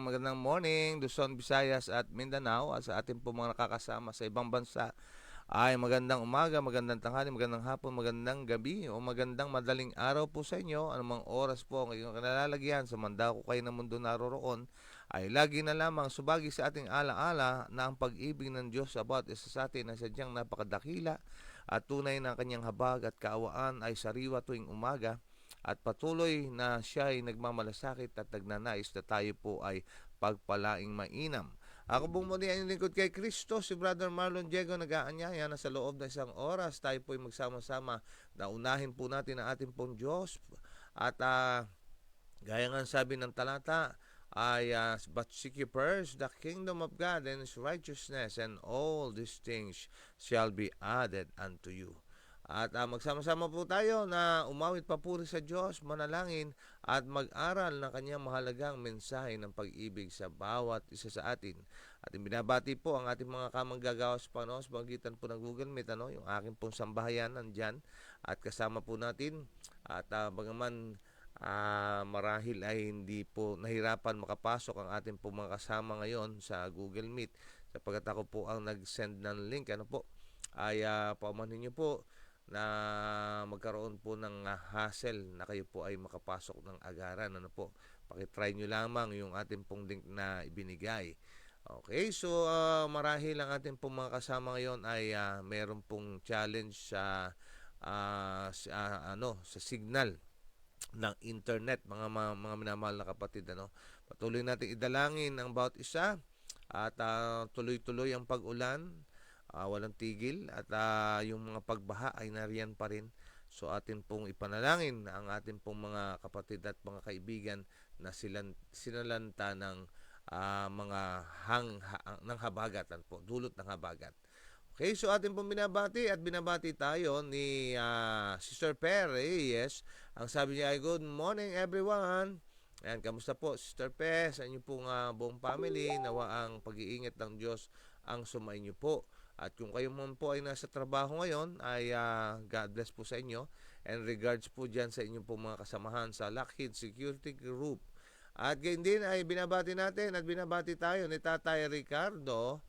magandang morning, Luzon, Visayas at Mindanao at sa ating po mga nakakasama sa ibang bansa ay magandang umaga, magandang tanghali, magandang hapon, magandang gabi o magandang madaling araw po sa inyo. Anumang oras po ang iyong kinalalagyan sa mandako kayo ng mundo naroroon ay lagi na lamang subagi sa ating alaala na ang pag-ibig ng Diyos sa bawat isa sa atin ay sadyang napakadakila at tunay na kanyang habag at kaawaan ay sariwa tuwing umaga at patuloy na siya ay nagmamalasakit at nagnanais na tayo po ay pagpalaing mainam. Ako pong muli ang lingkod kay Kristo, si Brother Marlon Diego nag-aanyaya na sa loob ng isang oras tayo po ay magsama-sama na unahin po natin ang ating pong Diyos at gaya nga sabi ng talata ay but seek ye first the kingdom of God and His righteousness and all these things shall be added unto you. At magsama-sama po tayo na umawit papuri sa Diyos, manalangin at mag-aral ng kanyang mahalagang mensahe ng pag-ibig sa bawat isa sa atin. At binabati po ang ating mga kamanggagawa sa Panginoon sa magitan po ng Google Meet, yung aking pong sambahayan nandyan at kasama po natin. At bagaman marahil ay hindi po nahirapan makapasok ang ating po mga kasama ngayon sa Google Meet sapagkat ako po ang nag-send ng link, ay paumanhin niyo po na magkaroon po ng hassle na kayo po ay makapasok ng agaran. Pakitry nyo lamang yung ating pong link na ibinigay. Okay, so marahil ang ating pong mga kasama ngayon ay meron pong challenge sa signal ng internet, mga minamahal na kapatid. Patuloy natin idalangin ang bawat isa at tuloy-tuloy ang pag-ulan. Walang tigil at yung mga pagbaha ay nariyan pa rin. So atin pong ipanalangin ang ating pong mga kapatid at mga kaibigan na sinalanta ng mga ng habagatan po, dulot ng habagat. Okay, so atin pong binabati tayo ni Sister Perez. Ang sabi niya ay good morning everyone. Ayan, kamusta po Sister Pe sa inyo pong buong family? Nawa ang pag-iingat ng Diyos ang sumainyo po. At kung kayo man po ay nasa trabaho ngayon, ay God bless po sa inyo. And regards po dyan sa inyong po mga kasamahan sa Lockheed Security Group. At gayon din ay binabati tayo ni Tatay Ricardo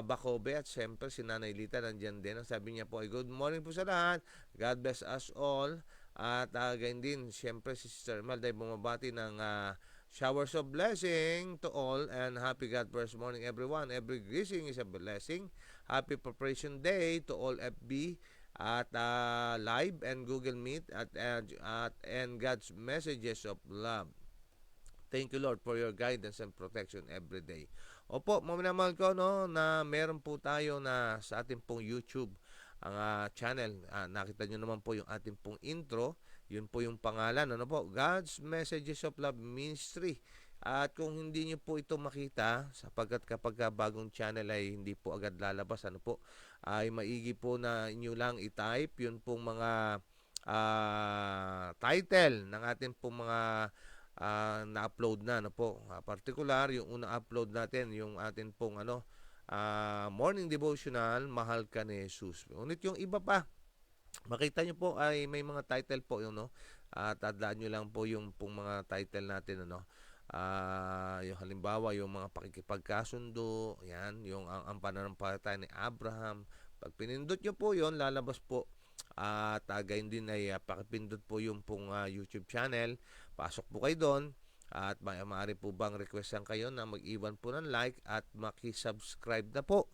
Bacobe at siyempre si Nanay Lita nandyan din. Ang sabi niya po ay good morning po sa lahat. God bless us all. At gayon din, siyempre si Sister Imelda ay bumabati ng showers of blessing to all and happy God first morning everyone. Every greeting is a blessing. Happy Preparation Day to all FB at live and Google Meet and God's messages of love. Thank you Lord for your guidance and protection every day. Opo, maminamahal ko na meron po tayo na sa ating pong YouTube ang channel. Nakita nyo naman po yung ating pong intro. Yun po yung pangalan. God's Messages of Love Ministry. At kung hindi nyo po ito makita, sapagkat kapag bagong channel ay hindi po agad lalabas, ay maigi po na inyo lang i-type yun pong mga title ng ating pong mga na-upload na. Particular, yung unang upload natin, yung ating pong morning devotional, Mahal Ka ni Jesus. Ngunit yung iba pa, makita nyo po ay may mga title po yun, tandaan nyo lang po yung pong mga title natin, yung halimbawa yung mga pakikipagkasundo, yan, yung ang pananampalataya ni Abraham. Pag pinindot nyo po yun, lalabas po. At gayon din ay pakipindot po yung pong YouTube channel. Pasok po kayo doon. At maaari po bang requestan kayo na mag-iwan po ng like at makisubscribe na po.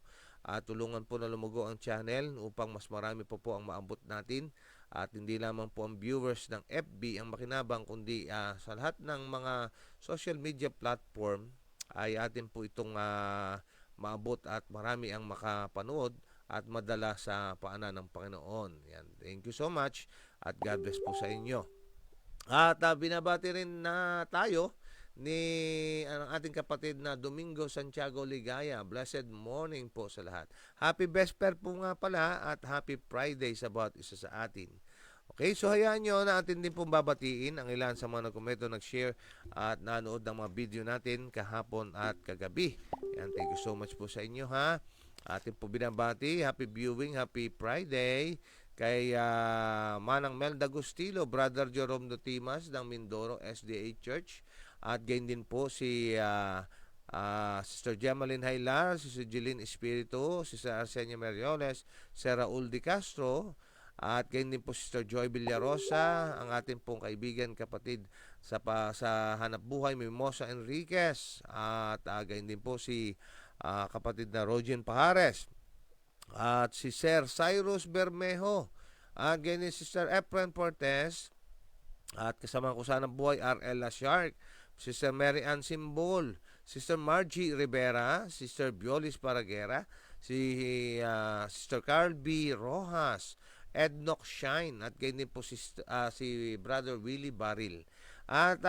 Tulungan po na lumugo ang channel upang mas marami po ang maabot natin. At hindi lamang po ang viewers ng FB ang makinabang, kundi sa lahat ng mga social media platform ay atin po itong maabot at marami ang makapanood at madala sa paanan ng Panginoon. Yan. Thank you so much at God bless po sa inyo. At binabati rin na tayo ni ang ating kapatid na Domingo Santiago Ligaya. Blessed morning po sa lahat. Happy Vesper po nga pala at Happy Friday sa bawat isa sa atin. Okay, so hayaan nyo na atin din pong babatiin ang ilan sa mga nagkomento, nag-share at nanood ng mga video natin kahapon at kagabi. Yan, thank you so much po sa inyo ha. Atin po binabati. Happy viewing, Happy Friday. kay Manang Melda Gustilo, Brother Jerome Dotimas ng Mindoro SDA Church, at gayon din po si Sister Gemaline Haylar, Sister Jeline Espiritu, Sister Arsenia Merioles, Sir Raul Di Castro, at gayon din po Sister Joy Villarosa, ang ating pong kaibigan, kapatid sa Hanap Buhay, Mimosa Enriquez, at gayon din po si kapatid na Rogen Pajares, at si Sir Cyrus Bermejo, at gayon din Sister Efren Portes, at kasama ko sa Hanap Buhay, R.L. Shark, Sister Mary Ann Simbol, Sister Margie Rivera, Sister Biolis Paragera, Sister Carl B. Rojas, Ednoc Shine, at ganyan din po si Brother Willie Baril. At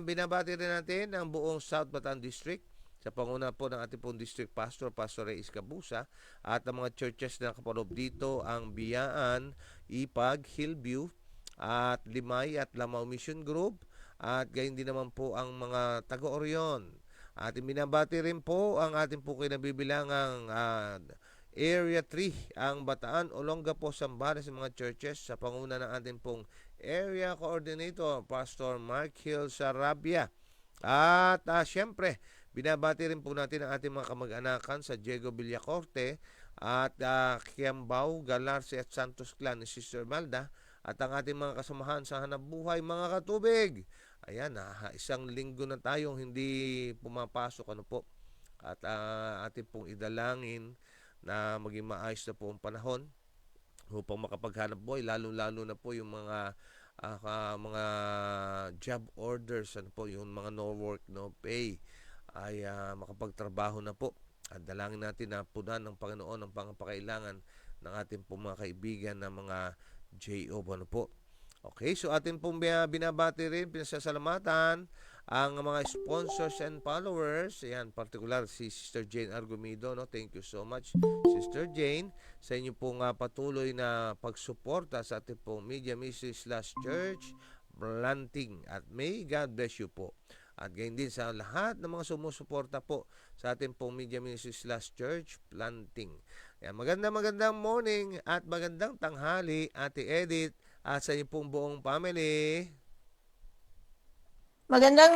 binabati rin natin ang buong South Bataan District sa panguna po ng ating pong District Pastor, Pastor Reyes Cabusa, at ang mga churches na kapalob dito, ang Biyaan, Ipag, Hillview, at Limay at Lamao Mission Group, at gayon din naman po ang mga taga-Orion. At binabati rin po ang ating po kinabibilangang Area 3, ang Bataan, Olongapo, Zambales, sa mga churches sa panguna ng ating pong Area Coordinator, Pastor Mark Hill Sarabia. At syempre, binabati rin po natin ang ating mga kamag-anakan sa Diego Villacorte at Kiambao, Galarse at Santos Clan ni Sister Malda, at ang ating mga kasamahan sa Hanap Buhay, mga katubig. Ayan, isang linggo na tayong hindi pumapasok, ano po. At ating pong idalangin na maging maayos na po ang panahon upang makapaghanap buhay, lalo-lalo na po yung mga job orders, ano po, yung mga no work, no pay, ay makapagtrabaho na po. At dalangin natin na punan ng Panginoon ang pangangailangan ng ating pong mga kaibigan na mga J.O. ano po. Okay, so atin pong binabati rin, pinasasalamatan ang mga sponsors and followers. Ayan, particular si Sister Jane Argumido, no? Thank you so much, Sister Jane, sa inyo pong patuloy na pagsuporta sa ating pong Media Ministry/Church Planting. At may God bless you po. At gayon din sa lahat ng mga sumusuporta po sa ating pong Media Ministry/Church Planting. Ayan, magandang morning at magandang tanghali, Ate Edith, at sa inyo pong buong family. Magandang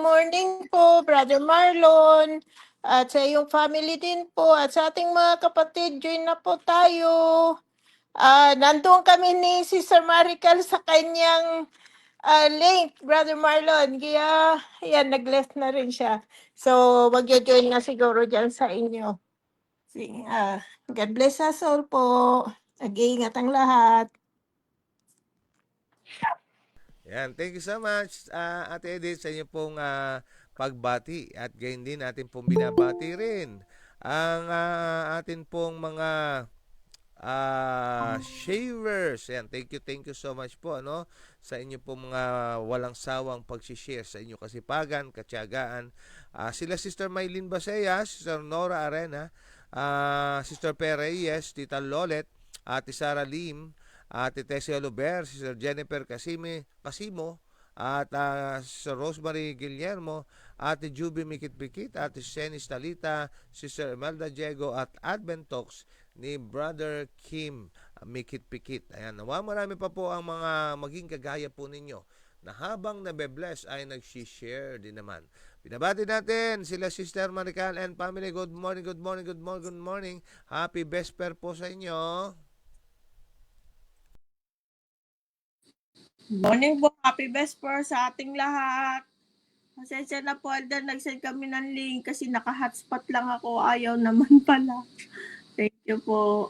morning po, Brother Marlon, at sa iyong family din po, at sa ating mga kapatid, join na po tayo. Nandoon kami ni Sister Marical sa kanyang link, Brother Marlon. Kaya, yan, nag-left na rin siya. So, mag-join na siguro dyan sa inyo. God bless us all po. Nag-iingat ang lahat. Yan, thank you so much, Ate Edith, sa inyo pong pagbati. At gayon din natin pong binabati rin ang atin pong mga sharers. Yan, thank you so much po, ano, sa inyo pong mga walang sawang pag-share sa inyo kasipagan, katsiyagaan. Sila Sister Maylin Basea, Sister Nora Arena, Sister Pereyes, Tita Lolet, Ate Sara Lim, Ate Tessia Luber, Sister Jennifer Casimo, at Sister Rosemary Guillermo, Ate Juby Mikit-Pikit, Ate Senis Talita, Sister Imelda Diego, at Advent Talks ni Brother Kim Mikit-Pikit. Ayan, nawa marami pa po ang mga maging kagaya po ninyo na habang nabe-bless ay nag-share din naman. Binabati natin sila Sister Marical and family. Good morning. Happy Vesper po sa inyo. Morning po, happy Vesper sa ating lahat. Pasensya na po, Elder, nag-send kami ng link kasi naka-hotspot lang ako, ayaw naman pala. Thank you po.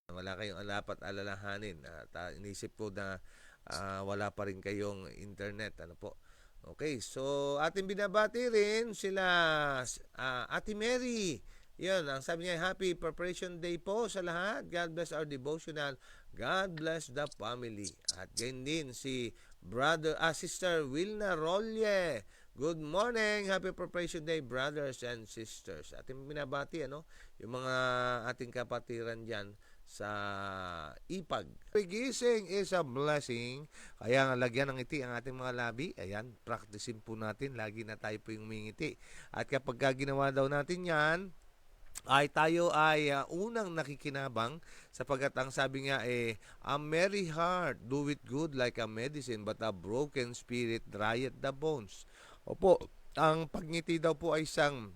Wala kayong dapat alalahanin. Inisip ko na wala pa rin kayong internet. Ano po? Okay, so ating binabati rin sila Ate Mary. Yun, ang sabi niya, Happy Preparation Day po sa lahat. God bless our devotional. God bless the family. At ganyan din si Sister Wilna Rolle. Good morning. Happy Preparation Day, brothers and sisters. Ating binabati, ano, yung mga ating kapatiran dyan sa Ipag. Gising is a blessing. Kaya nga lagyan ng ngiti ang ating mga labi. Ayan, practicein po natin. Lagi na tayo po yung mingiti. At kapag ginawa daw natin yan, ay tayo ay unang nakikinabang sapagkat ang sabi nga a merry heart do it good like a medicine but a broken spirit drieth the bones. Opo, ang pagngiti daw po ay isang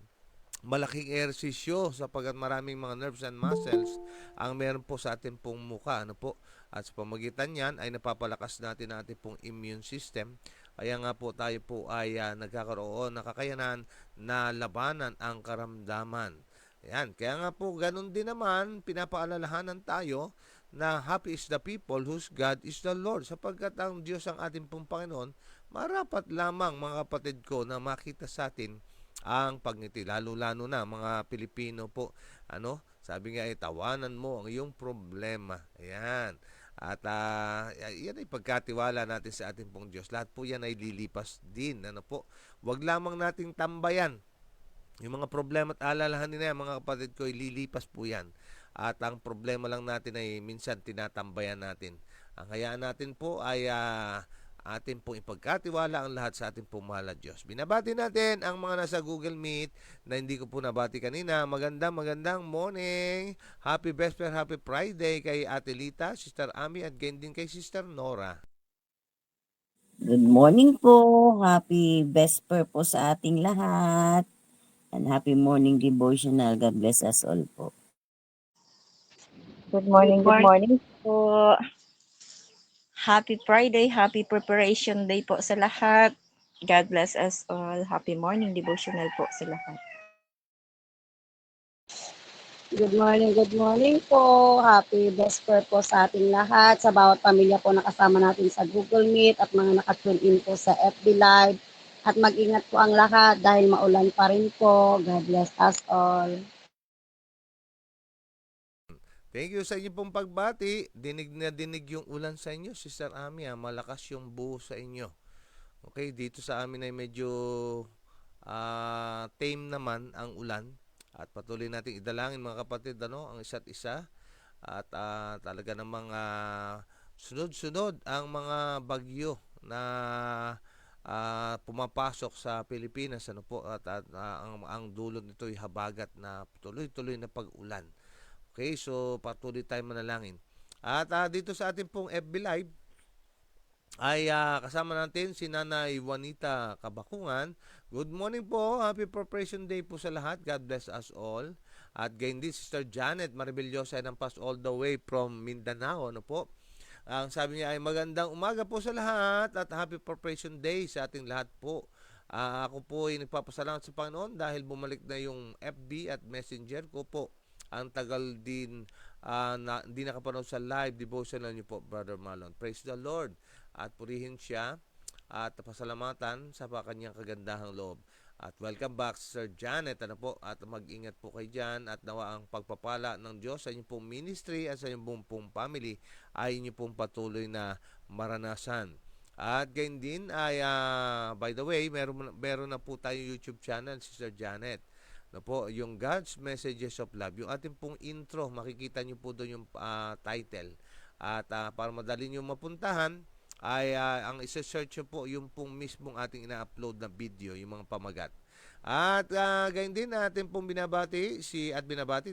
malaking ehersisyo sapagkat maraming mga nerves and muscles ang meron po sa ating pong muka. Ano po? At sa pamagitan niyan ay napapalakas natin ang ating pong immune system. Kaya nga po tayo po ay nagkakaroon ng kakayanan na labanan ang karamdaman. Ayan. Kaya nga po ganun din naman pinapaalalahanan tayo na happy is the people whose God is the Lord. Sapagkat ang Diyos ang ating pong Panginoon, marapat lamang mga kapatid ko na makita sa atin ang pagngiti, lalo-lalo na mga Pilipino po. Sabi nga tawanan mo ang iyong problema. Ayan. At yan ay pagkatiwala natin sa ating pong Diyos. Lahat po yan ay lilipas din. Huwag lamang nating tambayan yung mga problema at alalahanin na yan, mga kapatid ko, lilipas po yan. At ang problema lang natin ay minsan tinatambayan natin. Ang hayaan natin po ay atin pong ipagkatiwala ang lahat sa ating pong mahal na Diyos. Binabati natin ang mga nasa Google Meet na hindi ko po nabati kanina. Magandang morning. Happy Vesper, Happy Friday kay Ate Lita, Sister Ami at gayon din kay Sister Nora. Good morning po. Happy Vesper po sa ating lahat. And happy morning devotional. God bless us all po. Good morning po. Happy Friday, happy preparation day po sa lahat. God bless us all. Happy morning devotional po sa lahat. Good morning po. Happy Vesper po sa ating lahat, sa bawat pamilya po nakasama natin sa Google Meet at mga nakatune in po sa FB Live. At mag-ingat po ang lahat dahil maulan pa rin po. God bless us all. Thank you sa inyo pong pagbati. Dinig na dinig yung ulan sa inyo, Sister Ami. Malakas yung buho sa inyo. Okay, dito sa amin ay medyo tame naman ang ulan. At patuloy nating idalangin mga kapatid ang isa't isa. At talaga namang sunod-sunod ang mga bagyo na pumapasok sa Pilipinas. At ang dulot nito ay habagat na tuloy-tuloy na pag-ulan. Okay, so patuloy tayong manalangin. At dito sa ating pong FB Live ay kasama natin si Nanay Juanita Kabakungan. Good morning po. Happy Preparation Day po sa lahat. God bless us all. At gayon din Sister Janet Maribillosa ng Pass all the way from Mindanao. Ang sabi niya ay magandang umaga po sa lahat at Happy Preparation Day sa ating lahat po. Ako po ay nagpapasalamat sa Panginoon dahil bumalik na yung FB at Messenger ko po. Ang tagal din hindi nakapanood sa live devotional niyo po, Brother Marlon. Praise the Lord. At purihin siya at pasalamatan sa kanyang kagandahang loob. At welcome back, Sir Janet. At mag-ingat po kayo dyan at nawa ang pagpapala ng Diyos sa inyong pong ministry at sa inyong pong family ay inyong pong patuloy na maranasan. At gayon din ay, by the way, meron na po tayong YouTube channel, Sister Janet. Yung God's Messages of Love. Yung ating pong intro, makikita nyo po doon yung title. At para madali nyo mapuntahan, ay ang isa-search nyo po yung pong mismong ating ina-upload na video, yung mga pamagat. At gayon din natin pong binabati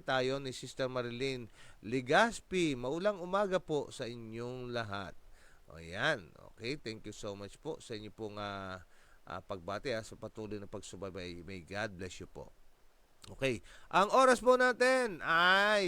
tayo ni Sister Marilyn Ligaspi. Maulang umaga po sa inyong lahat. O yan. Okay, thank you so much po sa inyo pong pagbati sa patuloy na pagsubaybay. May God bless you po. Okay, ang oras po natin ay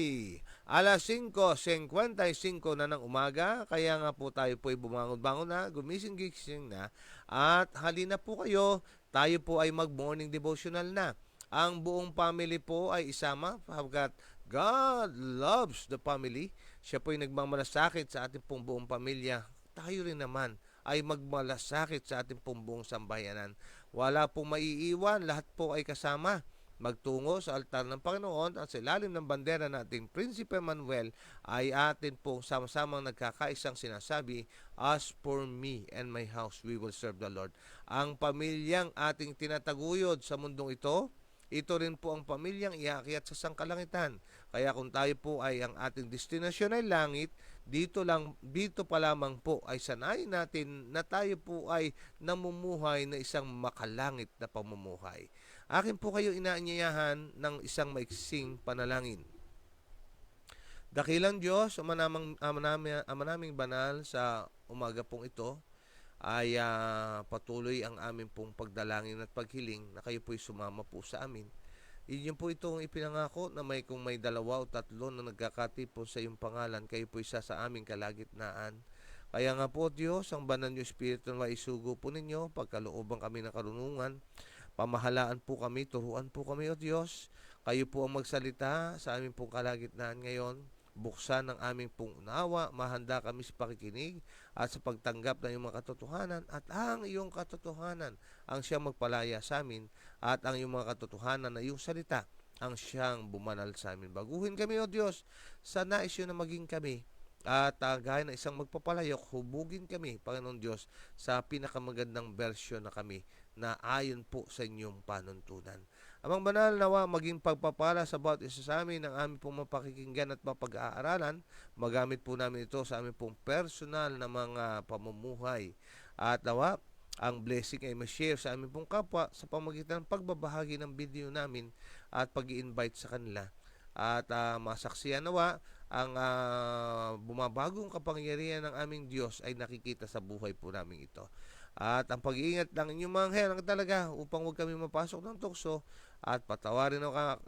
alas 5:55 na ng umaga. Kaya nga po tayo po ay bumangon-bangon na, gumising-gising na. At halina po kayo, tayo po ay mag-morning devotional na. Ang buong family po ay isama sapagkat God loves the family. Siya po ay nagmamalasakit sa ating pong buong pamilya. Tayo rin naman ay magmalasakit sa ating pong buong sambayanan. Wala pong maiiwan, lahat po ay kasama magtungo sa altar ng Panginoon at sa ilalim ng bandera nating Prinsipe Manuel ay atin pong sama-samang nagkakaisang sinasabi, as for me and my house, we will serve the Lord. Ang pamilyang ating tinataguyod sa mundong ito rin po ang pamilyang iakyat sa sangkalangitan. Kaya kung tayo po ay ang ating destinasyon ay langit, dito pa lamang po ay sanayin natin na tayo po ay namumuhay na isang makalangit na pamumuhay. akin po kayo inaanyayahan ng isang maiksing panalangin. Dakilang Diyos, Ama naming banal, sa umaga pong ito, ay patuloy ang aming pong pagdalangin at paghiling na kayo po'y sumama po sa amin. Iyon po itong ipinangako na kung may 2 o 3 na nagkakatipon sa iyong pangalan, kayo po isa sa aming kalagitnaan. Kaya nga po, Diyos, ang banal niyo Espiritu na maisugo po ninyo, pagkalooban kami ng karunungan, pamahalaan po kami, turuan po kami, O Diyos. Kayo po ang magsalita sa aming pong kalagitnaan ngayon. Buksan ang aming pong unawa, mahanda kami sa pakikinig at sa pagtanggap ng iyong mga katotohanan, at ang iyong katotohanan ang siyang magpalaya sa amin, at ang iyong mga katotohanan na iyong salita ang siyang bumanal sa amin. Baguhin kami, O Diyos, sa nais yun na maging kami, at gaya ng isang magpapalayok, hubugin kami, Panginoon Diyos, sa pinakamagandang bersyon na kami na ayon po sa inyong panuntunan. Amang banal, nawa maging pagpapala sa bawat isa sa amin ang aming pong mapakikinggan at mapag-aaralan. Magamit po namin ito sa aming pong personal na mga pamumuhay. At nawa, ang blessing ay ma-share sa aming pong kapwa sa pamagitan ng pagbabahagi ng video namin at pag-i-invite sa kanila. At masaksiyan nawa, ang bumabagong kapangyarihan ng aming Diyos ay nakikita sa buhay po namin ito. At ang pag-iingat ng inyong mga helang talaga upang huwag kami mapasok ng tukso, at patawarin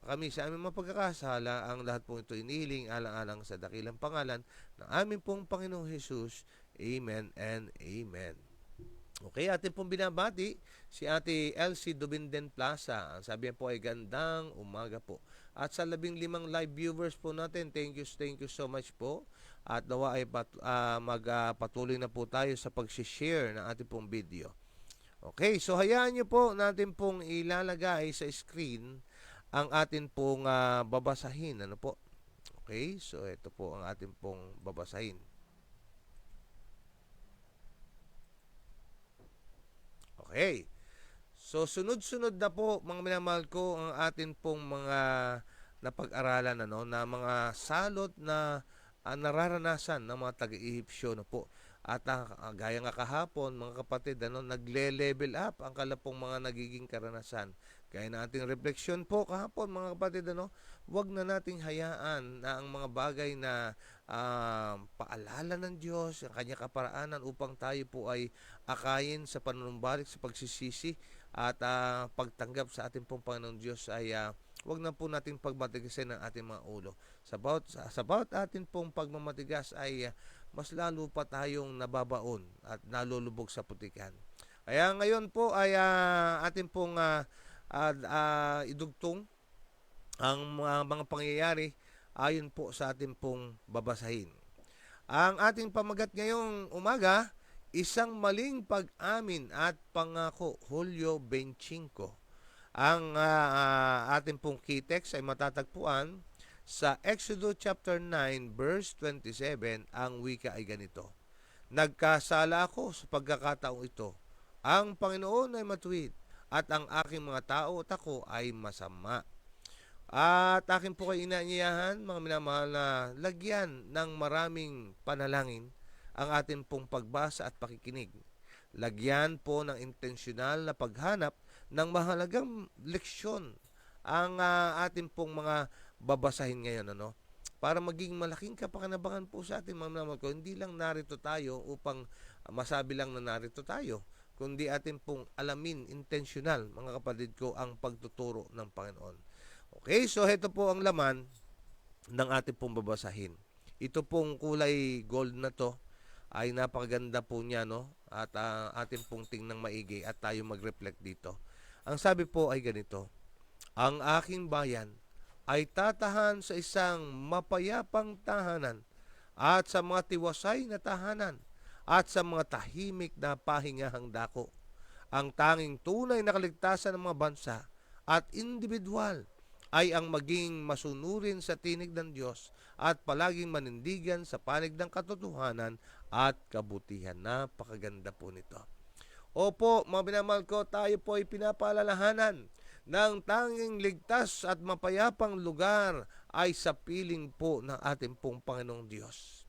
kami sa aming mga pagkakasala. Ang lahat po ito inihiling alang-alang sa dakilang pangalan ng aming pong Panginoong Jesus. Amen and Amen. Okay, atin pong binabati si Ate Elsie Dubinden Plaza. Ang sabi po ay gandang umaga po. At sa 15 live viewers po natin, thank you so much po. At nawa ay magpatuloy na po tayo sa pag-share ng ating pong video. Okay, so hayaan nyo po natin pong ilalagay sa screen ang atin pong babasahin. Ano po? Okay, so ito po ang atin pong babasahin. Okay. So sunod-sunod na po, mga minamahal ko, ang atin pong mga napag-aralan na mga salot na nararanasan ng mga taga-Ehipsyo na po. At gaya nga kahapon, mga kapatid, nagle-level up ang kalapong mga nagiging karanasan. Gaya na ating refleksyon po kahapon, mga kapatid, wag na nating hayaan na ang mga bagay na paalala ng Diyos, ang kanyang kaparaanan upang tayo po ay akayin sa panunumbalik, sa pagsisisi at pagtanggap sa ating pong Panginoon Diyos, ay wag na po nating pagmatigasin ng ating mga ulo. Sa bawat atin pong pagmamatigas ay mas lalo pa tayong nababaon at nalulubog sa putikan. Kaya ngayon po ay atin pong idugtong ang mga pangyayari ayon po sa atin pong babasahin. Ang ating pamagat ngayong umaga, isang maling pag-amin at pangako, Hulyo 25. Ang ating pong key text ay matatagpuan sa Exodus chapter 9 verse 27. Ang wika ay ganito: Nagkasala ako sa pagkakataong ito. Ang Panginoon ay matuwid at ang aking mga tao at ako ay masama. At akin po kayo inaanyayahan, mga minamahal, na lagyan ng maraming panalangin ang atin pong pagbasa at pakikinig. Lagyan po ng intensyonal na paghanap ng mahalagang leksyon ang atin pong mga babasahin ngayon, para maging malaking kapakinabangan po sa atin, mga minamahal ko. Hindi lang narito tayo upang masabi lang na narito tayo, kundi atin pong alamin, intensyonal, mga kapatid ko, ang pagtuturo ng Panginoon. Okay, so ito po ang laman ng ating pong babasahin. Ito pong kulay gold na to ay napakaganda po niya, at atin pong tingnan maigi at tayo mag-reflect dito. Ang sabi po ay ganito: Ang aking bayan ay tatahan sa isang mapayapang tahanan at sa mga tiwasay na tahanan at sa mga tahimik na pahingahang dako. Ang tanging tunay na kaligtasan ng mga bansa at individual ay ang maging masunurin sa tinig ng Diyos at palaging manindigan sa panig ng katotohanan at kabutihan. Napakaganda po nito. Opo, mga binamahal ko, tayo po ay pinapaalalahanan ng tanging ligtas at mapayapang lugar ay sa piling po ng ating pong Panginoong Diyos.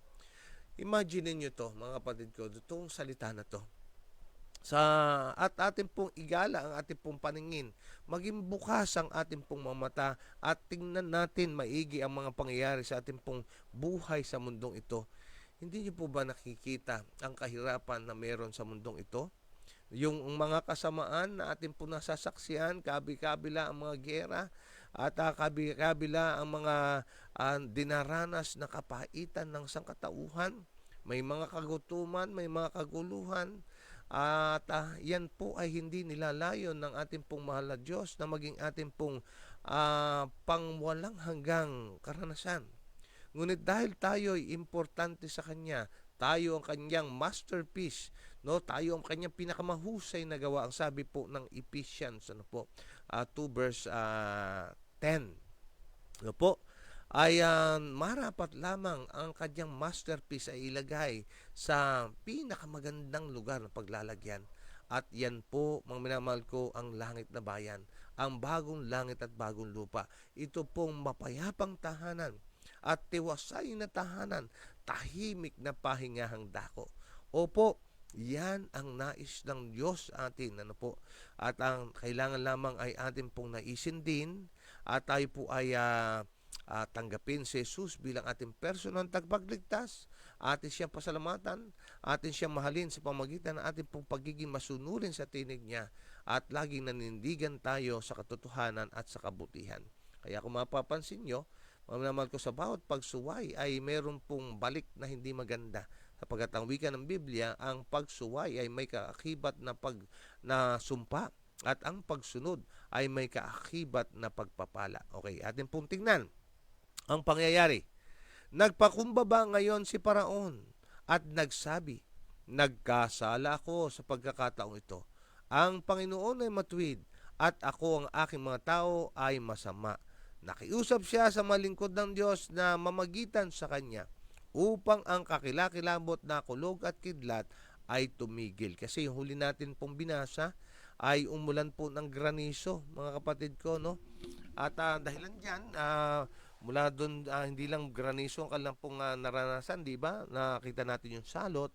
Imagine niyo to, mga kapatid ko, itong salita na to. at ating pong igala ang ating pong paningin. Maging bukas ang ating pong mga mata at tingnan natin maigi ang mga pangyayari sa ating pong buhay sa mundong ito. Hindi niyo po ba nakikita ang kahirapan na meron sa mundong ito? Yung mga kasamaan na ating po nasasaksihan, kabi-kabila ang mga giyera at kabi-kabila ang mga dinaranas na kapaitan ng sangkatauhan. May mga kagutuman, may mga kaguluhan, at yan po ay hindi nilalayon ng ating pong mahal na Diyos na maging ating pong pangwalang hanggang karanasan. Ngunit dahil tayo ay importante sa Kanya, tayo ang Kanyang masterpiece, no? Tayo ang Kanyang pinakamahusay na gawa. Ang sabi po ng Ephesians 2 verse 10. Ano po? Ay marapat lamang ang Kanyang masterpiece ay ilagay sa pinakamagandang lugar ng paglalagyan. At yan po, mga minamahal ko, ang langit na bayan, ang bagong langit at bagong lupa. Ito pong mapayapang tahanan at tiwasay na tahanan, tahimik na pahingahang dako. Opo, yan ang nais ng Diyos atin. Ano po? At ang kailangan lamang ay atin pong naisin din at tayo po ay tanggapin si Jesus bilang ating personal tagapagligtas, atin siyang pasalamatan, atin siyang mahalin sa pamagitan ng ating pong pagiging masunurin sa tinig niya at laging nanindigan tayo sa katotohanan at sa kabutihan. Kaya kung mapapansin nyo, naman ko sa bawat pagsuway ay meron pong balik na hindi maganda. Sapagkat ang wika ng Biblia, ang pagsuway ay may kaakibat na sumpa at ang pagsunod ay may kaakibat na pagpapala. Okay, atin pong tingnan ang pangyayari. Nagpakumbaba ngayon si Paraon at nagsabi, nagkasala ako sa pagkakataong ito. Ang Panginoon ay matuwid at ako ang aking mga tao ay masama. Nakiusap siya sa malingkod ng Diyos na mamagitan sa kanya upang ang kakilakilabot na kulog at kidlat ay tumigil. Kasi yung huli natin pong binasa ay umulan po ng granizo, mga kapatid ko, no? At dahilan dyan, mula doon, hindi lang granizo ang kanilang pong naranasan, di ba? Nakita natin yung salot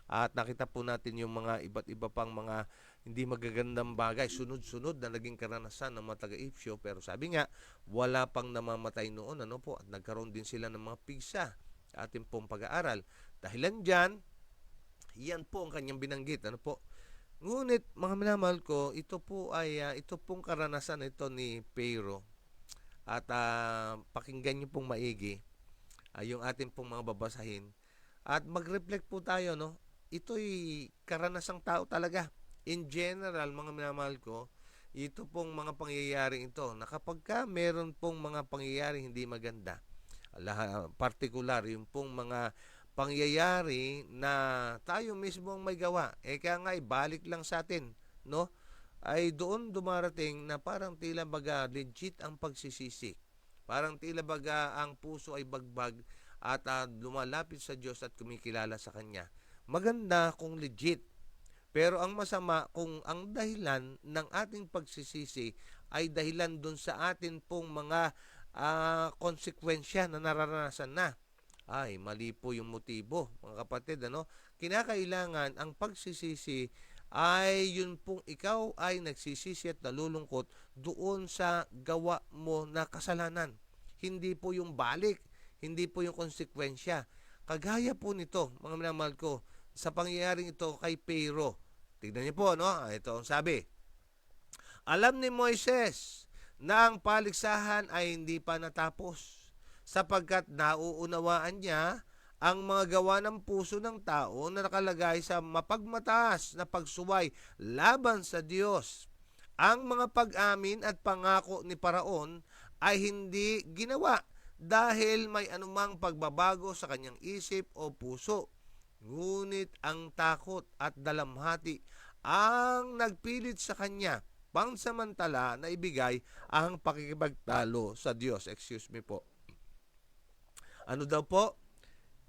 at nakita po natin yung mga iba't iba pang mga hindi magagandang bagay, sunod-sunod na naging karanasan ng mga taga-Ifsyo. Pero sabi nga, wala pang namamatay noon, ano po? At nagkaroon din sila ng mga pigsa sa ating pong pag-aaral. Dahilan dyan, yan po ang kanyang binanggit, ano po? Ngunit, mga minamahal ko, ito pong karanasan ito ni Pharaoh. At pakinggan niyo pong maigi yung ating pong mga babasahin. At mag-reflect po tayo, no? Ito'y karanasang tao talaga. In general, mga minamahal ko, ito pong mga pangyayari ito, na kapag meron pong mga pangyayari hindi maganda, partikular, yung pong mga pangyayari na tayo mismo ang may gawa, kaya nga ibalik lang sa atin, no? Ay doon dumarating na parang tila baga legit ang pagsisisi. Parang tila baga ang puso ay bagbag at lumalapit sa Diyos at kumikilala sa Kanya. Maganda kung legit. Pero ang masama kung ang dahilan ng ating pagsisisi ay dahilan doon sa atin pong mga konsekwensya na nararanasan na. Ay, mali po yung motibo, mga kapatid, ano? Kinakailangan ang pagsisisi ay yun pong ikaw ay nagsisisi at nalulungkot doon sa gawa mo na kasalanan. Hindi po yung balik, hindi po yung konsekwensya. Kagaya po nito, mga minamahal ko, sa pangyayaring ito kay Pharaoh. Tignan niyo po, no? Ito ang sabi. Alam ni Moises na ang paligsahan ay hindi pa natapos, sapagkat nauunawaan niya ang mga gawa ng puso ng tao na nakalagay sa mapagmataas na pagsuway laban sa Diyos. Ang mga pag-amin at pangako ni Paraon ay hindi ginawa dahil may anumang pagbabago sa kanyang isip o puso. Ngunit ang takot at dalamhati ang nagpilit sa kanya pansamantala na ibigay ang pakikipagtalo sa Diyos. Excuse me po. Ano daw po?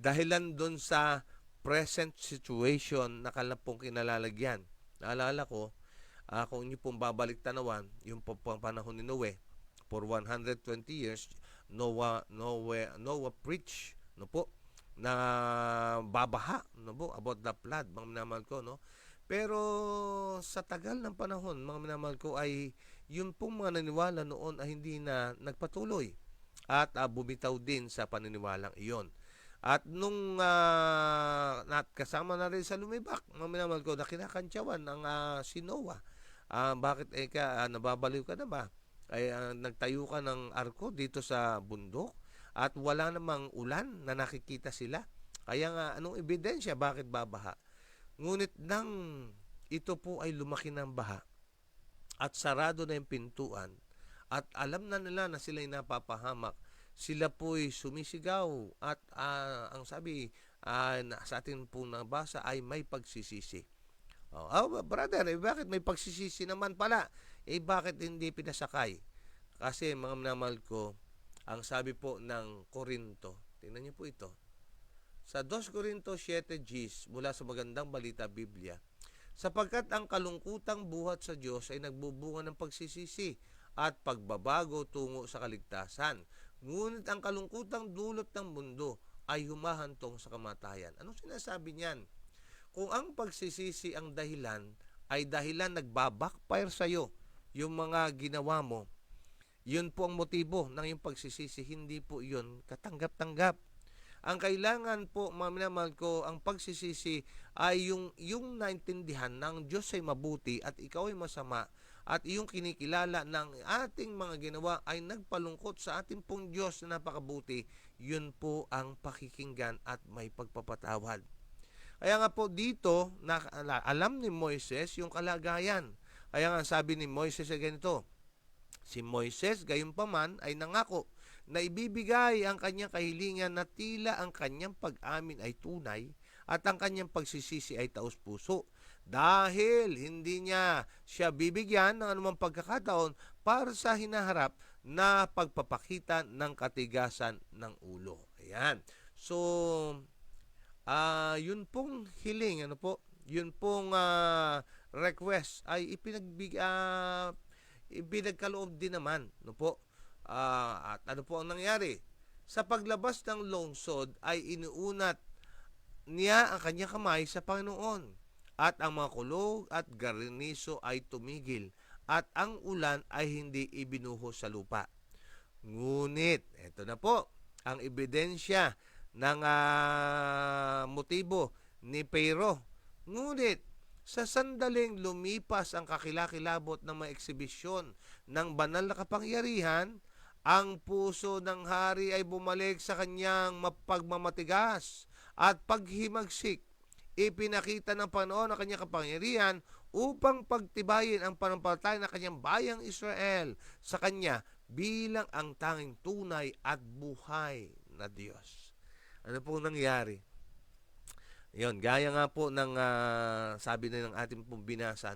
Dahilan doon sa present situation na kalapong kinalalagyan. Naalala ko, kung inyo pong babalik tanawan, yung panahon ni Noe, for 120 years, Noah preached, no po, na babaha, no po, about the flood, mga minamahal ko, no? Pero sa tagal ng panahon, mga minamahal ko, ay yun pong mga naniwala noon ay hindi na nagpatuloy at bumitaw din sa paniniwalang iyon. At nung kasama na rin sa lumibak, mga minamahal ko, na kinakantyawan ng si Noah. Bakit nababaliw ka na ba? Ay nagtayo ka ng arko dito sa bundok at wala namang ulan na nakikita sila. Kaya nga, anong ebidensya? Bakit babaha? Ngunit nang ito po ay lumaki ng baha at sarado na yung pintuan at alam na nila na sila'y napapahamak, sila po'y sumisigaw at ang sabi sa atin pong nabasa ay may pagsisisi. Brother, bakit may pagsisisi naman pala? Bakit hindi pinasakay? Kasi mga minamahal ko, ang sabi po ng Korinto, tingnan niyo po ito, sa 2 Korinto 7 Gs mula sa Magandang Balita Biblia, sapagkat ang kalungkutang buhat sa Diyos ay nagbubunga ng pagsisisi at pagbabago tungo sa kaligtasan. Ngunit ang kalungkutang dulot ng mundo ay humahantong sa kamatayan. Anong sinasabi niyan? Kung ang pagsisisi ang dahilan, ay dahilan nagbabackfire sa iyo yung mga ginawa mo, yun po ang motibo ng iyong pagsisisi, hindi po yun katanggap-tanggap. Ang kailangan po, mga minamahal ko, ang pagsisisi ay yung naintindihan ng Diyos ay mabuti at ikaw ay masama at iyong kinikilala ng ating mga ginawa ay nagpalungkot sa ating pong Diyos na napakabuti. Yun po ang pakikinggan at may pagpapatawad. Kaya nga po dito, alam ni Moises yung kalagayan. Kaya nga sabi ni Moises ay ganito, si Moises gayunpaman ay nangako na ibibigay ang kanyang kahilingan na tila ang kanyang pag-amin ay tunay at ang kanyang pagsisisi ay taos-puso. Dahil hindi niya siya bibigyan ng anumang pagkakataon para sa hinaharap na pagpapakita ng katigasan ng ulo. Ayan. So, yun pong hiling, yun pong request ay ipinagkaloob din naman, at ano po ang nangyari? Sa paglabas ng lungsod ay inuunat niya ang kanyang kamay sa Panginoon at ang mga kulog at garniso ay tumigil at ang ulan ay hindi ibinuhos sa lupa. Ngunit, eto na po, ang ebidensya ng motibo ni Pero. Ngunit, sa sandaling lumipas ang kakilakilabot ng mga ekshibisyon ng banal na kapangyarihan, ang puso ng hari ay bumalik sa kanyang mapagmamatigas at paghimagsik. Ipinakita ng Panginoon ang kanyang kapangyarihan upang pagtibayin ang panampalataya ng kanyang bayang Israel sa kanya bilang ang tanging tunay at buhay na Diyos. Ano pong nangyari? Yun, gaya nga po ng sabi na ng ating pong binasa,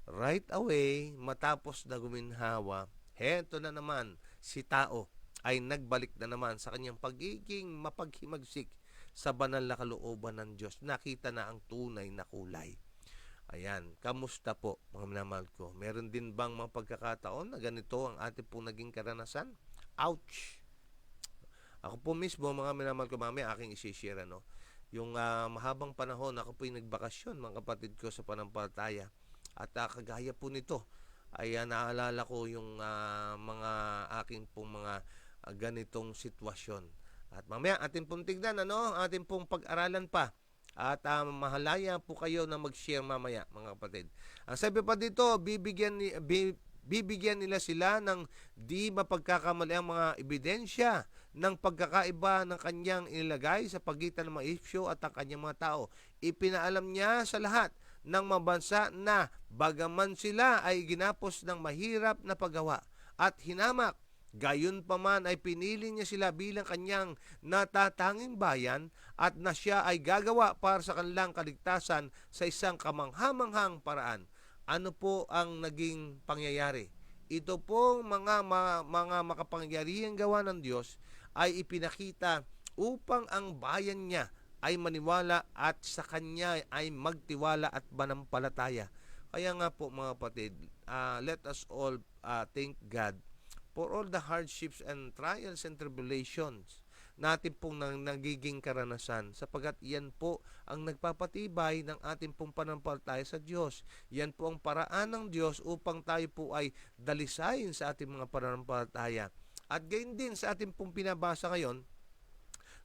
right away, matapos na guminhawa, heto na naman, si tao ay nagbalik na naman sa kanyang pagiging mapaghimagsik sa banal na kalooban ng Diyos. Nakita na ang tunay na kulay. Ayan, kamusta po mga minamahal ko? Meron din bang mga pagkakataon na ganito ang ating pong naging karanasan? Ouch! Ako po mismo, mga minamahal ko, mamaya aking isishare, yung mahabang panahon ako po'y nagbakasyon, mga kapatid ko, sa panampalataya. At kagaya po nito, ay naalala ko yung mga aking pong mga ganitong sitwasyon. At mamaya atin pong tignan, atin pong pag-aralan pa. At mahalaya po kayo na mag-share mamaya, mga kapatid. Ang sabi pa dito, bibigyan nila sila ng di mapagkakamali ang mga ebidensya ng pagkakaiba ng kanyang inilagay sa pagitan ng mga isyu at ang kanyang mga tao. Ipinaalam niya sa lahat ng mga bansa na bagaman sila ay ginapos ng mahirap na paggawa at hinamak, gayon pa man ay pinili niya sila bilang kanyang natatanging bayan at na siya ay gagawa para sa kanilang kaligtasan sa isang kamanghamanghang paraan. Ano po ang naging pangyayari? Ito pong mga makapangyarihang gawa ng Diyos ay ipinakita upang ang bayan niya ay maniwala at sa kanya ay magtiwala at manampalataya. Kaya nga po mga kapatid, let us all thank God for all the hardships and trials and tribulations natin pong nagiging karanasan sapagkat yan po ang nagpapatibay ng ating pong pananampalataya sa Diyos. Yan po ang paraan ng Diyos upang tayo po ay dalisayin sa ating mga pananampalataya. At gayon din sa ating pong pinabasa ngayon,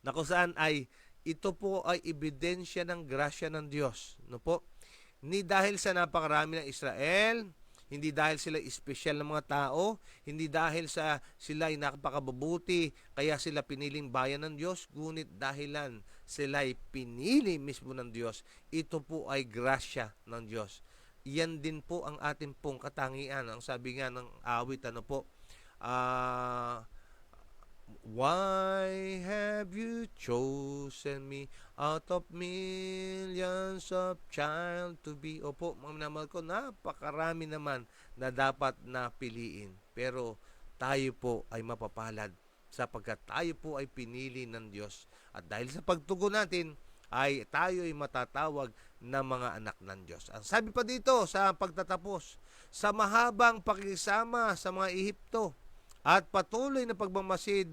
na kung saan ay ito po ay ebidensya ng grasya ng Diyos. No po? Hindi dahil sa napakarami ng Israel, hindi dahil sila espesyal na mga tao, hindi dahil sa sila ay napakababuti, kaya sila piniling bayan ng Diyos, ngunit dahilan sila ay pinili mismo ng Diyos. Ito po ay grasya ng Diyos. Yan din po ang ating pong katangian. Ang sabi nga ng awit, ano po, why have you chosen me out of millions of child to be? Opo, mga minamahal ko, napakarami naman na dapat na piliin. Pero tayo po ay mapapalad sapagkat tayo po ay pinili ng Diyos. At dahil sa pagtugon natin, ay tayo ay matatawag na mga anak ng Diyos. Ang sabi pa dito sa pagtatapos, sa mahabang pakikisama sa mga Ehipto, at patuloy na pagmamasid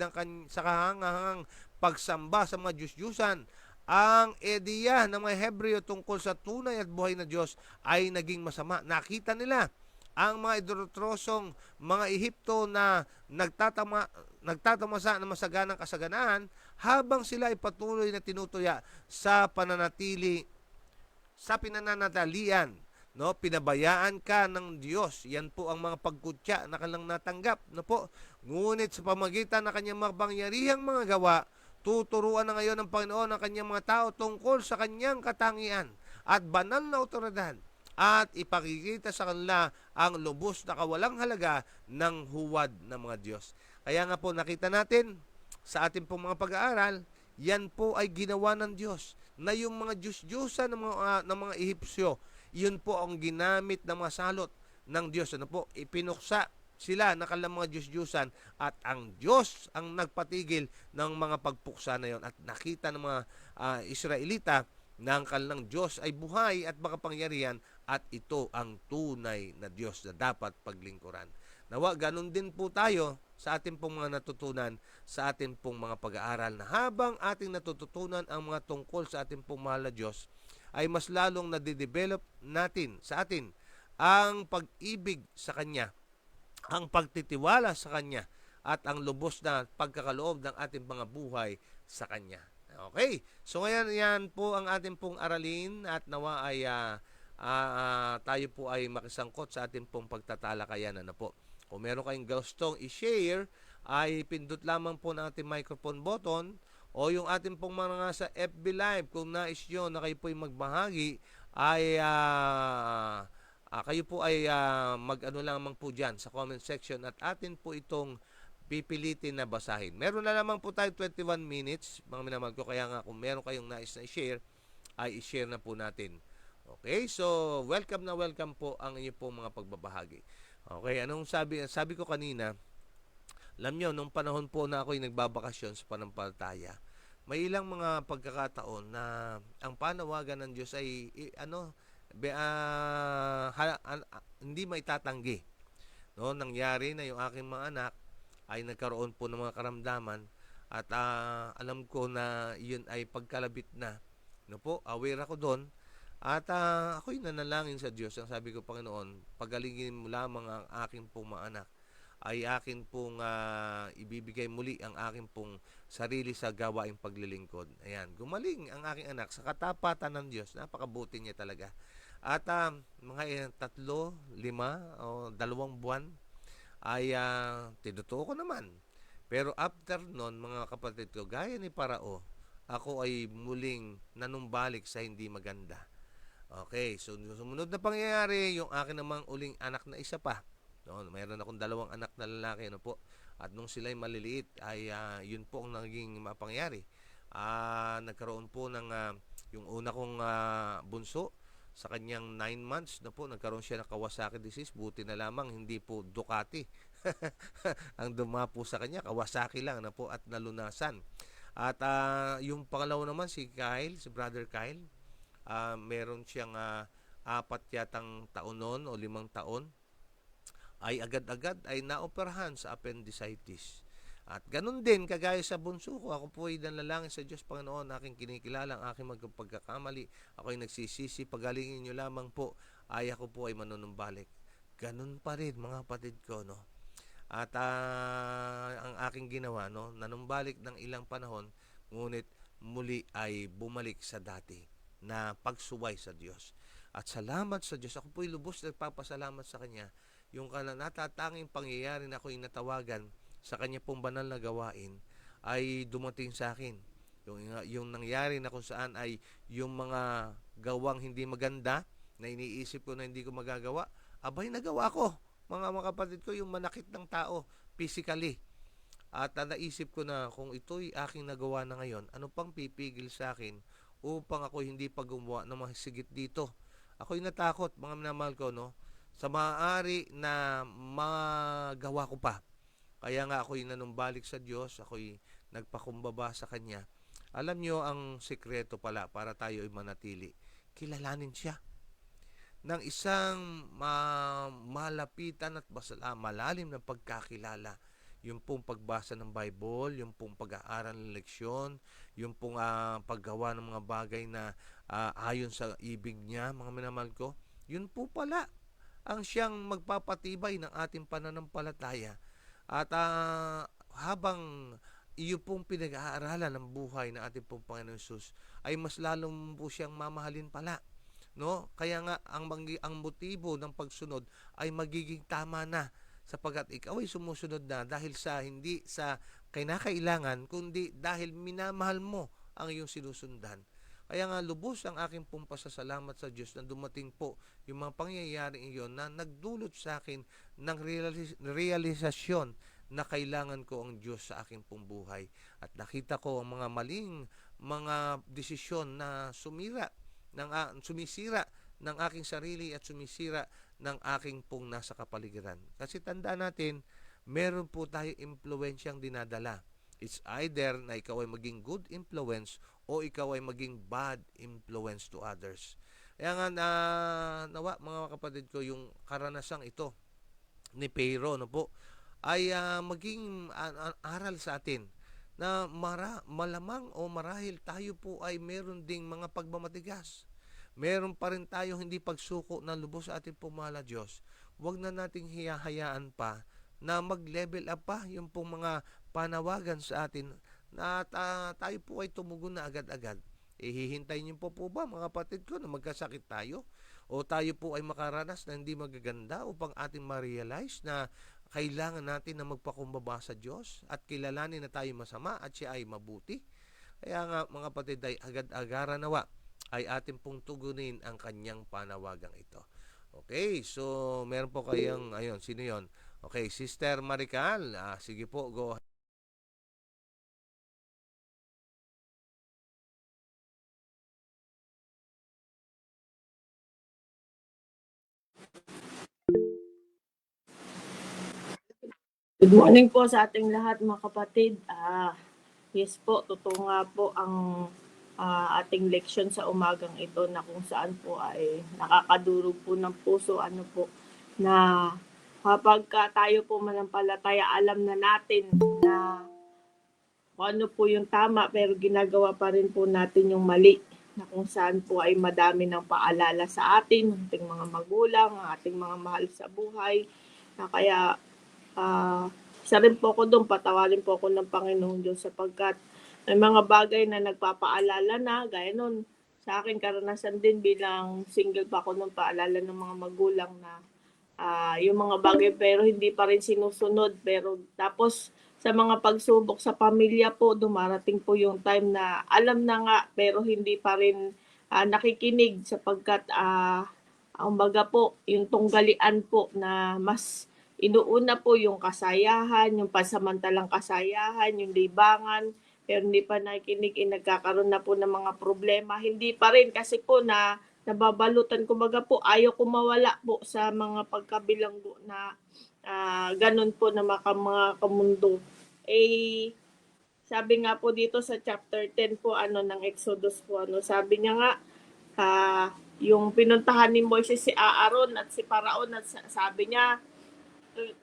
sa kahangahangang pagsamba sa mga Diyos-Diyusan, ang ideya ng mga Hebreo tungkol sa tunay at buhay na Diyos ay naging masama. Nakita nila ang mga idolatrosong mga Ehipto na nagtatamasa ng masaganang kasaganaan habang sila ay patuloy na tinutuya sa pinananatilian. No, pinabayaan ka ng Diyos. Yan po ang mga pagkutya na kanilang natanggap, no po. Ngunit sa pamagitan ng kanyang makapangyarihang mga gawa, tuturuan na ngayon ng Panginoon ang kanyang mga tao tungkol sa kanyang katangian at banal na otoridad, at ipakikita sa kanila ang lubos na kawalang halaga ng huwad ng mga Diyos. Kaya nga po nakita natin sa ating pong mga pag-aaral, yan po ay ginawa ng Diyos, na yung mga Diyos-Diyosan ng mga Ehipsyo, yun po ang ginamit ng mga salot ng Diyos. Ano po? Ipinuksa sila na kanilang mga Diyos-Diyusan, at ang Diyos ang nagpatigil ng mga pagpuksa na yon. At nakita ng mga Israelita na ang kanilang Diyos ay buhay at makapangyarihan, at ito ang tunay na Diyos na dapat paglingkuran. Nawa, ganun din po tayo sa ating pong mga natutunan sa ating pong mga pag-aaral, na habang ating natututunan ang mga tungkol sa ating pong mahal na Diyos, ay mas lalong nadidevelop natin sa atin ang pag-ibig sa Kanya, ang pagtitiwala sa Kanya, at ang lubos na pagkakaloob ng ating mga buhay sa Kanya. Okay, so ngayon yan po ang ating pong aralin, at nawa ay tayo po ay makisangkot sa ating pong pagtatalakayan. Ano po? Kung meron kayong gustong i-share, ay pindot lamang po ng ating microphone button, o yung ating pong mga sa FB Live, kung nais nyo na kayo po ay magbahagi, ay kayo po ay mag-ano lamang po dyan sa comment section, at atin po itong pipilitin na basahin. Meron na lamang po tayo 21 minutes, mga minamahal ko, kaya nga kung meron kayong nais na i-share, ay i-share na po natin. Okay, so welcome na welcome po ang inyo pong mga pagbabahagi. Okay, anong sabi ko kanina, alam nyo, nung panahon po na ako'y nagbabakasyon sa panampalataya, may ilang mga pagkakataon na ang panawagan ng Diyos ay hindi maitatanggi. No, nangyari na yung aking mga anak ay nagkaroon po ng mga karamdaman, at alam ko na yun ay pagkalabit na. No po, aware ako doon, at ako'y nanalangin sa Diyos. Ang sabi ko, Panginoon, pagalingin mo lamang ang aking pong mga anak, ay akin pong ibibigay muli ang aking pong sarili sa gawaing paglilingkod. Ayan, gumaling ang aking anak sa katapatan ng Diyos. Napakabuti niya talaga. At mga 3, 5 o 2 buwan ay tinutuo ko naman. Pero after nun, mga kapatid ko, gaya ni Parao, ako ay muling nanumbalik sa hindi maganda. Okay, so sumunod na pangyayari, yung akin namang uling anak na isa pa. No, mayroon akong 2 anak na lalaki, ano po. At nung sila'y maliliit, ay yun po ang naging mapangyari. Nagkaroon po ng yung una kong bunso, sa kanyang 9 months na po, nagkaroon siya ng Kawasaki disease. Buti na lamang hindi po Ducati ang dumapo sa kanya, Kawasaki lang na po, at nalunasan. At yung pangalawa naman si Kyle, si Brother Kyle, meron siyang 4 yatang taon noon o 5 taon, ay agad-agad ay naoperahan sa appendicitis. At ganun din, kagaya sa bunso ko, ako po ay nanalangin sa Diyos, Panginoon, aking kinikilala ang aking pagkakamali. Ako ay nagsisisi, pagalingin niyo lamang po, ay ako po ay manunumbalik. Ganun pa rin, mga kapatid ko, no? At ang aking ginawa, no, nanumbalik ng ilang panahon, ngunit muli ay bumalik sa dati na pagsuway sa Diyos. At salamat sa Diyos, ako po'y lubos nagpapasalamat sa Kanya. Yung natatanging pangyayari na ako'y natawagan sa Kanya pong banal na gawain ay dumating sa akin. Yung nangyari na kung saan ay yung mga gawang hindi maganda na iniisip ko na hindi ko magagawa, abay nagawa ko. Mga kapatid ko, yung manakit ng tao physically. At naisip ko na kung ito'y aking nagawa na ngayon, ano pang pipigil sa akin upang ako hindi pa gumawa ng masigit dito. Ako'y natakot, mga minamahal ko, no? Sa maaari na magawa ko pa. Kaya nga ako'y nanumbalik sa Diyos, ako'y nagpakumbaba sa Kanya. Alam nyo ang sikreto pala para tayo ay manatili. Kilalanin siya ng isang malapitan at malalim na pagkakilala. Yung pong pagbasa ng Bible, yung pong pag-aaral ng leksyon, yung pong paggawa ng mga bagay na ayon sa ibig niya, mga minamahal ko. Yun po pala ang siyang magpapatibay ng ating pananampalataya. At habang iyo pong pinag-aaralan ng buhay ng ating pong Panginoon Jesus, ay mas lalong po siyang mamahalin pala. No? Kaya nga ang motibo ng pagsunod ay magiging tama na, sapagkat ikaw ay sumusunod na dahil sa hindi sa kinakailangan, kundi dahil minamahal mo ang iyong sinusundan. Kaya nga lubos ang aking pong pasasalamat sa Diyos na dumating po yung mga pangyayaring iyon na nagdulot sa akin ng realisasyon na kailangan ko ang Diyos sa aking pong buhay. At nakita ko ang mga maling mga desisyon na sumisira ng aking sarili at sumisira ng aking pong nasa kapaligiran. Kasi tandaan natin, meron po tayo impluensyang dinadala. It's either na ikaw ay maging good influence o ikaw ay maging bad influence to others. Kaya nga nawa mga kapatid ko, yung karanasang ito ni Pero, no po, ay maging aral sa atin na malamang o marahil tayo po ay meron ding mga pagmamatigas. Meron pa rin tayo hindi pagsuko na lubos sa ating pumala Diyos. Huwag na nating hiyahayaan pa na mag-level up pa yung pong mga panawagan sa atin na tayo po ay tumugon na agad-agad. Hihintayin niyo po ba mga kapatid ko na magkasakit tayo? O tayo po ay makaranas na hindi magaganda upang ating ma-realize na kailangan natin na magpakumbaba sa Diyos at kilalanin na tayo masama at siya ay mabuti? Kaya nga mga kapatid ay agad-agaran nawa ay atin pong tugunin ang kanyang panawagang ito. Okay, so meron po kayong, ayun, sino yon? Okay, Sister Marical, sige po, go ahead. Good morning po sa ating lahat mga kapatid. Yes po, totoo nga po ang ating leksyon sa umagang ito na kung saan po ay nakakadurog po ng puso. Ano po, na kapag tayo po manampalataya, alam na natin na kung ano po yung tama pero ginagawa pa rin po natin yung mali, na kung saan po ay madami ng paalala sa atin, ng ating mga magulang, ang ating mga mahal sa buhay, na kaya isa rin po ako doon, patawarin po ako ng Panginoong Diyos sapagkat may mga bagay na nagpapaalala na, gaya nun, sa akin karanasan din bilang single pa ako nung paalala ng mga magulang na yung mga bagay pero hindi pa rin sinusunod. Pero tapos sa mga pagsubok sa pamilya po, dumarating po yung time na alam na nga pero hindi pa rin nakikinig sapagkat umbaga po, yung tunggalian po na mas inuuna po yung kasayahan, yung pansamantalang kasayahan, yung libangan, pero hindi pa nakikinig, nagkakaroon na po ng mga problema. Hindi pa rin kasi po na nababalutan, kumbaga po, ayaw ko mawala po sa mga pagkabilanggo na ganun po na mga kamundo. Sabi nga po dito sa chapter 10 po, ng Exodus po, sabi niya nga, yung pinuntahan ni Moises si Aaron at si Paraon at sabi niya,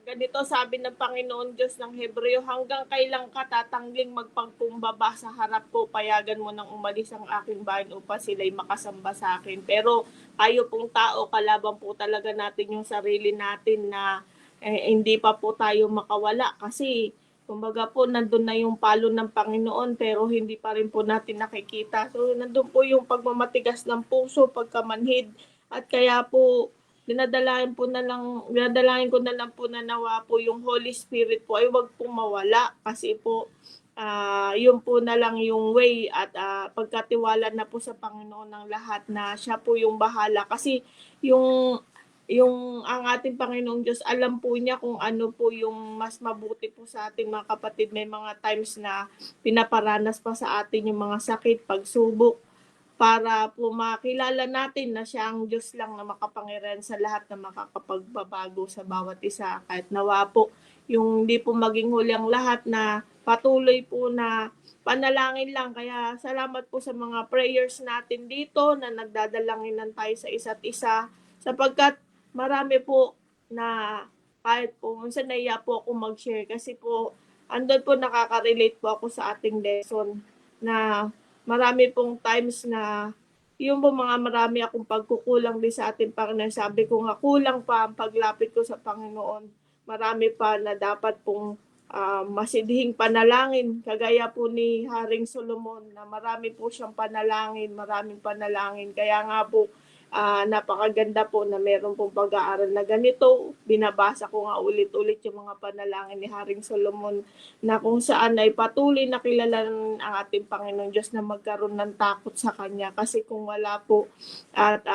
ganito sabi ng Panginoon Diyos ng Hebreo, hanggang kailan ka tatangling magpagkumbaba sa harap ko, payagan mo nang umalis ang aking bayan upang sila'y makasamba sa akin. Pero tayo pong tao, kalaban po talaga natin yung sarili natin na hindi pa po tayo makawala kasi kumbaga po nandun na yung palo ng Panginoon pero hindi pa rin po natin nakikita. So nandun po yung pagmamatigas ng puso, pagkamanhid, at kaya po dinadalangin ko na lang po na nawa po yung Holy Spirit po ay wag pong mawala kasi po yun po na lang yung way at pagkatiwala na po sa Panginoon ng lahat na siya po yung bahala kasi yung ang ating Panginoong Diyos alam po niya kung ano po yung mas mabuti po sa ating mga kapatid. May mga times na pinaparanas pa sa atin yung mga sakit, pagsubok, para po makilala natin na siya ang Diyos lang na makapangyarihan sa lahat na makakapagbabago sa bawat isa. Kahit nawa po yung hindi po maging huli ang lahat na patuloy po na panalangin lang. Kaya salamat po sa mga prayers natin dito na nagdadalanginan tayo sa isa't isa sapagkat marami po na kahit po minsan naiya po ako mag-share kasi po andun po nakaka-relate po ako sa ating lesson na marami pong times na yung po mga marami akong pagkukulang din sa ating Panginoon. Sabi ko nga, kulang pa ang paglapit ko sa Panginoon. Marami pa na dapat pong masidhing panalangin. Kagaya po ni Haring Solomon na marami po siyang panalangin, maraming panalangin. Kaya nga po, napakaganda po na meron pong pag-aaral na ganito. Binabasa ko nga ulit-ulit yung mga panalangin ni Haring Solomon na kung saan ay patuloy na kilalanin ang ating Panginoon Diyos na magkaroon ng takot sa Kanya. Kasi kung wala po at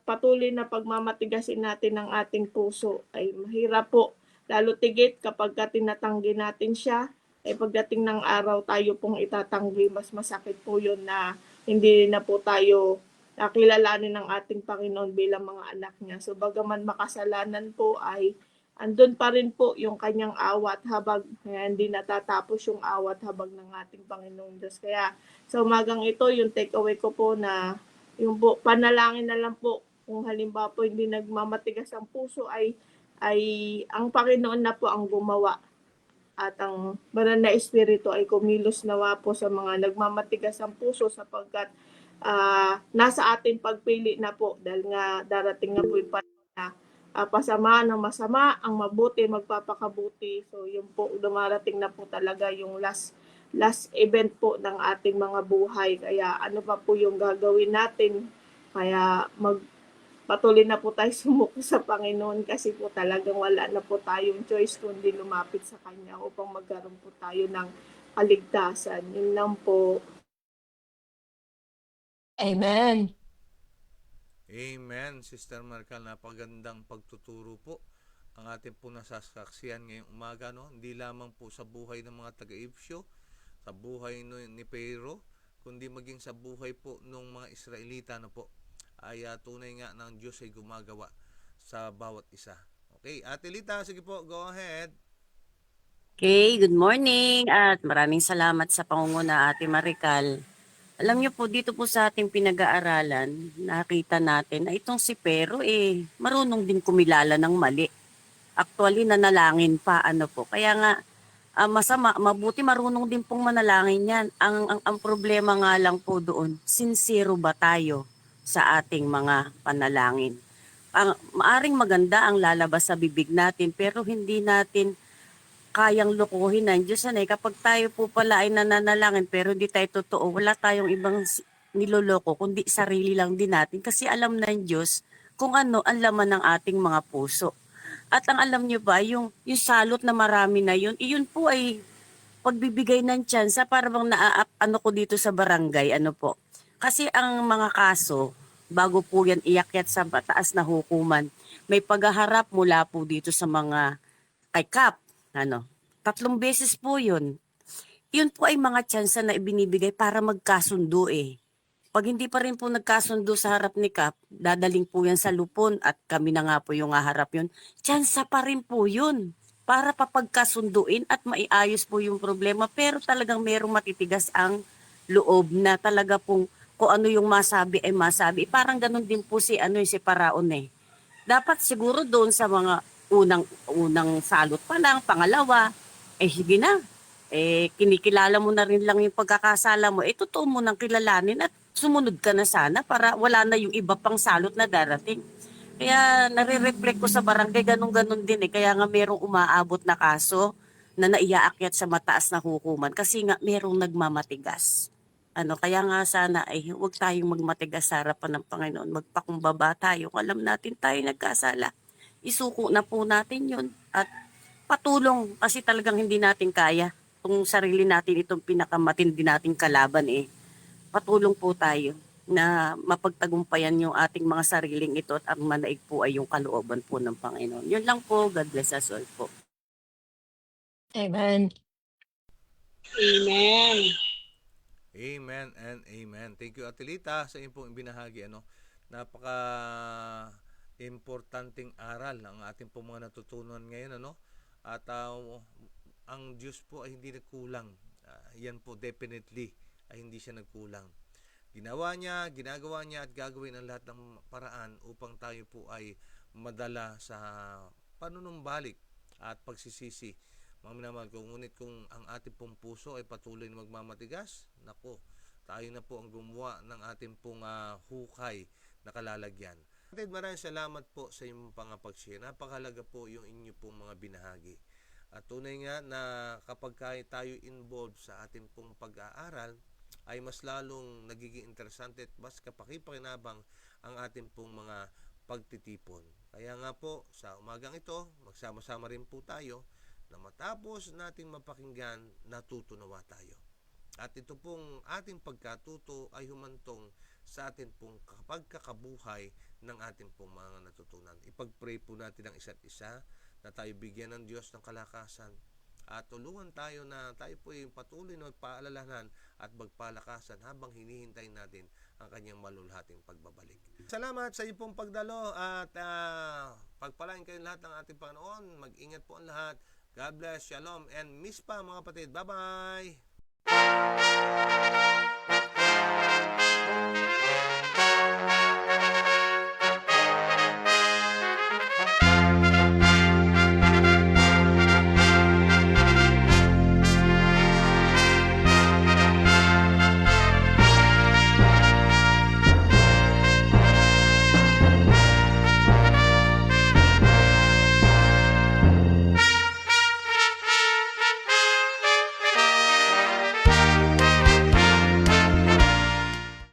patuloy na pagmamatigasin natin ang ating puso ay mahirap po. Lalo tigit kapag tinatanggi natin siya, ay pagdating ng araw tayo pong itatanggi, mas masakit po yun na hindi na po tayo kilalanin ng ating Panginoon bilang mga anak niya. So bagaman makasalanan po ay andun pa rin po yung kanyang awat habag, kaya hindi natatapos yung awat habag ng ating Panginoong Diyos. Kaya sa umagang ito, yung takeaway ko po na yung po, panalangin na lang po kung halimbawa po hindi nagmamatigas ang puso ay ang Panginoon na po ang gumawa at ang banal na espiritu ay kumilos nawa po sa mga nagmamatigas ang puso sapagkat nasa atin pagpili na po dahil nga darating na po yung panahon na pasama ng masama, ang mabuti magpapakabuti. So yun po, dumarating na po talaga yung last event po ng ating mga buhay. Kaya ano pa po yung gagawin natin? Kaya patuloy na po tayo sumuko sa Panginoon kasi po talagang wala na po tayong choice kundi lumapit sa Kanya upang magkaroon po tayo ng kaligtasan. Yun lang po. Amen. Amen, Sister Marcal. Napagandang pagtuturo po ang ating po nasasaksihan ngayong umaga. No? Hindi lamang po sa buhay ng mga taga-Ifsyo, sa buhay ni Pero, kundi maging sa buhay po ng mga Israelita na po ay tunay nga ng Diyos ay gumagawa sa bawat isa. Okay, Ate Lita, sige po, go ahead. Okay, good morning at maraming salamat sa pangunguna Ate Marical. Alam niyo po, dito po sa ating pinag-aaralan, nakita natin na itong si Pero marunong din kumilala ng mali. Actually, nanalangin pa, Kaya nga, mabuti marunong din pong manalangin yan. Ang problema nga lang po doon, sincero ba tayo sa ating mga panalangin? Maaring maganda ang lalabas sa bibig natin, pero hindi natin kayang lukuhin ng Diyos. Kapag tayo po pala ay nananalangin pero hindi tayo totoo, wala tayong ibang niloloko kundi sarili lang din natin kasi alam ng Diyos kung ano ang laman ng ating mga puso. At ang alam niyo ba, yung salot na marami na yun, iyon po ay pagbibigay ng tsansa para bang ko dito sa barangay, po. Kasi ang mga kaso, bago po yan iakyat sa mataas na hukuman, may paghaharap mula po dito sa mga kay Kap, 3 beses po yun. Yun po ay mga tsansa na ibinibigay para magkasundo Pag hindi pa rin po nagkasundo sa harap ni Kap, dadaling po yan sa lupon at kami na nga po yung haharap yun. Tsansa pa rin po yun para papagkasunduin at maiayos po yung problema. Pero talagang merong matitigas ang loob na talaga pong kung ano yung masabi ay masabi. Parang ganun din po si Paraon Dapat siguro doon sa mga unang salot pa lang, pangalawa, sige na. Kinikilala mo na rin lang yung pagkakasala mo, totoo mo nang kilalanin at sumunod ka na sana para wala na yung iba pang salot na darating. Kaya nare-reflect ko sa barangay, ganun-ganun din. Kaya nga merong umaabot na kaso na naiaakyat sa mataas na hukuman kasi nga merong nagmamatigas. Kaya nga sana ay huwag tayong magmatigas sa harapan ng Panginoon. Magpakumbaba tayo. Kung alam natin tayo nagkasala, isuko na po natin yun at patulong kasi talagang hindi natin kaya. Kung sarili natin itong pinakamatindi nating kalaban patulong po tayo na mapagtagumpayan yung ating mga sariling ito at ang manaig po ay yung kalooban po ng Panginoon. Yun lang po. God bless us all po. Amen. Amen. Amen and amen. Thank you, Atilita, sa iyong pong binahagi. Napaka importanteng aral ang ating pong mga natutunan ngayon. At ang Diyos po ay hindi nagkulang. Yan po definitely ay hindi siya nagkulang. Ginawa niya, ginagawa niya at gagawin ang lahat ng paraan upang tayo po ay madala sa panunumbalik at pagsisisi. Mga minamahal ko, ngunit kung ang ating pong puso ay patuloy na magmamatigas, nako, tayo na po ang gumawa ng ating pong hukay na kalalagyan. Maraming salamat po sa inyong pag-share. Napakahalaga po yung inyo pong mga binahagi. At tunay nga na kapag tayo involved sa ating pong pag-aaral, ay mas lalong nagiging interesante at mas kapakipakinabang ang ating pong mga pagtitipon. Kaya nga po, sa umagang ito, magsama-sama rin po tayo na matapos nating mapakinggan, natutunawa tayo. At ito pong ating pagkatuto ay humantong sa ating pong pagkakabuhay ng ating pong mga natutunan. Ipag-pray po natin ang isa't isa na tayo bigyan ng Diyos ng kalakasan at tulungan tayo na tayo po yung patuloy na magpaalalahanan at magpalakasan habang hinihintay natin ang kanyang malulhating pagbabalik. Salamat sa iyong pong pagdalo at pagpalain kayo lahat ng ating Panginoon. Mag-ingat po ang lahat. God bless, shalom, and miss pa mga kapatid. Bye-bye!